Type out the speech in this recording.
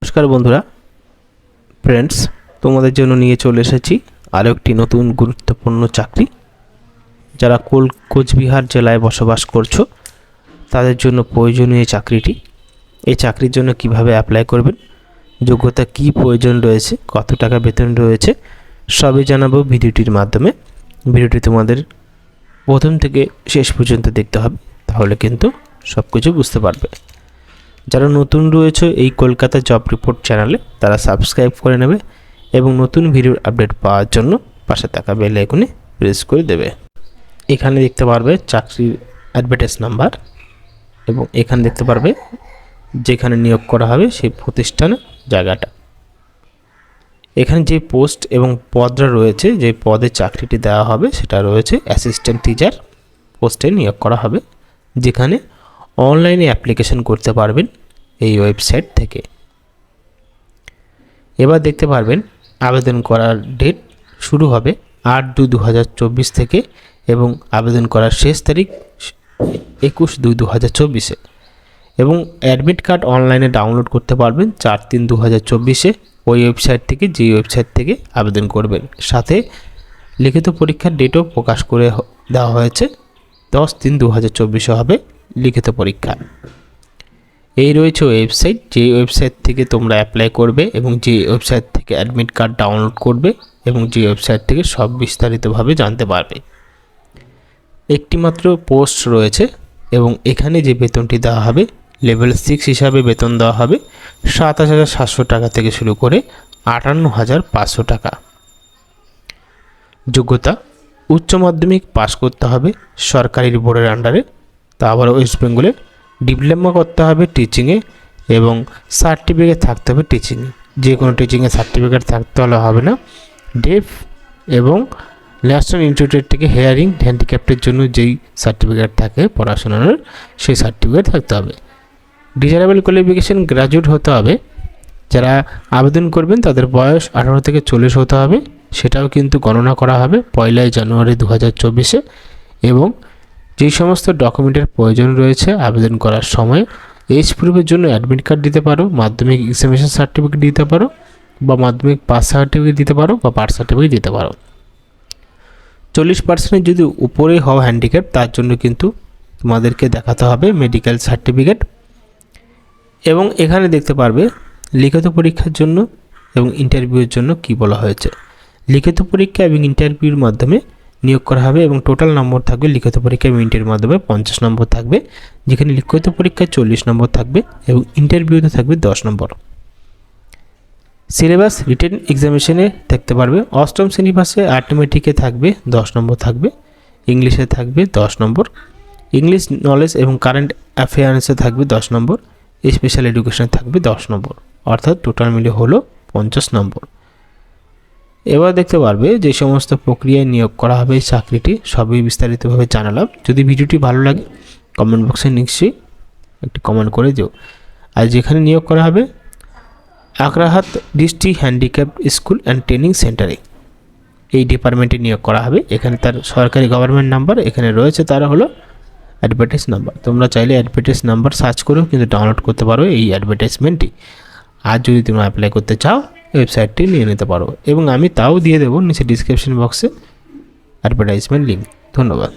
নমস্কার বন্ধুরা, ফ্রেন্ডস, তোমাদের জন্য নিয়ে চলে এসেছি আরও একটি নতুন গুরুত্বপূর্ণ চাকরি। যারা কোচবিহার জেলায় বসবাস করছো তাদের জন্য প্রয়োজনীয় চাকরিটি। এই চাকরির জন্য কিভাবে অ্যাপ্লাই করবেন, যোগ্যতা কি প্রয়োজন রয়েছে, কত টাকা বেতন রয়েছে, সবই জানাবো ভিডিওটির মাধ্যমে। ভিডিওটি তোমাদের প্রথম থেকে শেষ পর্যন্ত দেখতে হবে, তাহলে কিন্তু সব কিছু বুঝতে পারবে। যারা নতুন রয়েছে এই কলকাতা জব রিপোর্ট চ্যানেলে, তারা সাবস্ক্রাইব করে নেবে এবং নতুন ভিডিওর আপডেট পাওয়ার জন্য পাশে থাকা বেল আইকনে প্রেস করে দেবে। এখানে দেখতে পারবে চাকরির অ্যাডভার্টাইজ নাম্বার এবং এখানে দেখতে পারবে যেখানে নিয়োগ করা হবে সেই প্রতিষ্ঠানের জায়গাটা। এখানে যে পোস্ট এবং পদরা রয়েছে, যে পদে চাকরিটি দেওয়া হবে সেটা রয়েছে অ্যাসিস্ট্যান্ট টিচার পোস্টে নিয়োগ করা হবে, যেখানে অনলাইনে অ্যাপ্লিকেশন করতে পারবেন এই ওয়েবসাইট থেকে। এবার দেখতে পারবেন আবেদন করার ডেট শুরু হবে 8/2/2024 থেকে এবং আবেদন করার শেষ তারিখ 21/2/2024 এবং অ্যাডমিট কার্ড অনলাইনে ডাউনলোড করতে পারবেন 4/3/2024 ওই ওয়েবসাইট থেকে, যে ওয়েবসাইট থেকে আবেদন করবেন। সাথে লিখিত পরীক্ষার ডেটও প্রকাশ করে দেওয়া হয়েছে, 10/3/2024 হবে লিখিত পরীক্ষা। এই রয়েছে ওয়েবসাইট, যে ওয়েবসাইট থেকে তোমরা অ্যাপ্লাই করবে এবং যে ওয়েবসাইট থেকে অ্যাডমিট কার্ড ডাউনলোড করবে এবং যে ওয়েবসাইট থেকে সব বিস্তারিতভাবে জানতে পারবে। একটি মাত্র পোস্ট রয়েছে এবং এখানে যে বেতনটি দেওয়া হবে লেভেল 6 হিসাবে বেতন দেওয়া হবে 27,700 টাকা থেকে শুরু করে 58,500 টাকা। যোগ্যতা উচ্চ মাধ্যমিক পাস করতে হবে সরকারি বোর্ডের আন্ডারে, তা আবার ওয়েস্ট বেঙ্গলের। ডিপ্লোমা করতে হবে টিচিংয়ে এবং সার্টিফিকেট থাকতে হবে টিচিংয়ে। যে কোনো টিচিংয়ে সার্টিফিকেট থাকতে হলে হবে না। ডেফ এবং ন্যাশনাল ইনস্টিটিউট থেকে হেয়ারিং হ্যান্ডিক্যাপ্টের জন্য যেই সার্টিফিকেট থাকে পড়াশোনার, সেই সার্টিফিকেট থাকতে হবে। ডিজারেবল কোয়ালিফিকেশন গ্র্যাজুয়েট হতে হবে। যারা আবেদন করবেন তাদের বয়স 18 থেকে 40 হতে হবে, সেটাও কিন্তু গণনা করা হবে 1 জানুয়ারি 2024 এবং যেই সমস্ত ডকুমেন্টের প্রয়োজন রয়েছে আবেদন করার সময়, এজ প্রুফের জন্য অ্যাডমিট কার্ড দিতে পারো, মাধ্যমিক এক্সামিনেশন সার্টিফিকেট দিতে পারো, বা মাধ্যমিক পাস সার্টিফিকেট দিতে পারো, বা বার্থ সার্টিফিকেট দিতে পারো। 40% যদি উপরে হওয়া হ্যান্ডিক্যাপ, তার জন্য কিন্তু তোমাদেরকে দেখাতে হবে মেডিকেল সার্টিফিকেট। এবং এখানে দেখতে পারবে লিখিত পরীক্ষার জন্য এবং ইন্টারভিউর জন্য কি বলা হয়েছে। লিখিত পরীক্ষা এবং ইন্টারভিউর মাধ্যমে নিয়োগ করা হবে এবং টোটাল নম্বর থাকবে লিখিত পরীক্ষা এবং ইন্টারভিউর মাধ্যমে 50 নম্বর থাকবে, যেখানে লিখিত পরীক্ষায় 40 নম্বর থাকবে এবং ইন্টারভিউতে থাকবে 10 নম্বর। সিলেবাস রিটেন এক্সামিনেশনে দেখতে পারবে 8ম শ্রেণী পাশে আর্থমেটিকে থাকবে 10 নম্বর থাকবে, ইংলিশে থাকবে 10 নম্বর, ইংলিশ নলেজ এবং কারেন্ট অ্যাফেয়ার্সে থাকবে 10 নম্বর, স্পেশাল এডুকেশনে থাকবে 10 নম্বর, অর্থাৎ টোটাল মিলে হলো 50 নম্বর। এবার দেখতে পারবে যে সমস্ত প্রক্রিয়ায় নিয়োগ করা হবে এই চাকরিটি সবই বিস্তারিতভাবে জানালাম। যদি ভিডিওটি ভালো লাগে কমেন্ট বক্সে নিশ্চয়ই একটি কমেন্ট করে দিও। আর যেখানে নিয়োগ করা হবে Agrahat district handicap school and training সেন্টারে, এই ডিপার্টমেন্টে নিয়োগ করা হবে। এখানে তার সরকারি গভর্নমেন্ট নাম্বার এখানে রয়েছে, তারা হলো অ্যাডভার্টাইজ নাম্বার। তোমরা চাইলে অ্যাডভার্টাইজ নাম্বার সার্চ করেও কিন্তু ডাউনলোড করতে পারো এই অ্যাডভার্টাইজমেন্টটি। আর যদি তোমরা অ্যাপ্লাই করতে চাও ওয়েবসাইটটি নিয়ে নিতে পারো এবং আমি তাও দিয়ে দেবো নিচে ডিসক্রিপশন বক্সে অ্যাডভার্টাইজমেন্ট লিঙ্ক। ধন্যবাদ।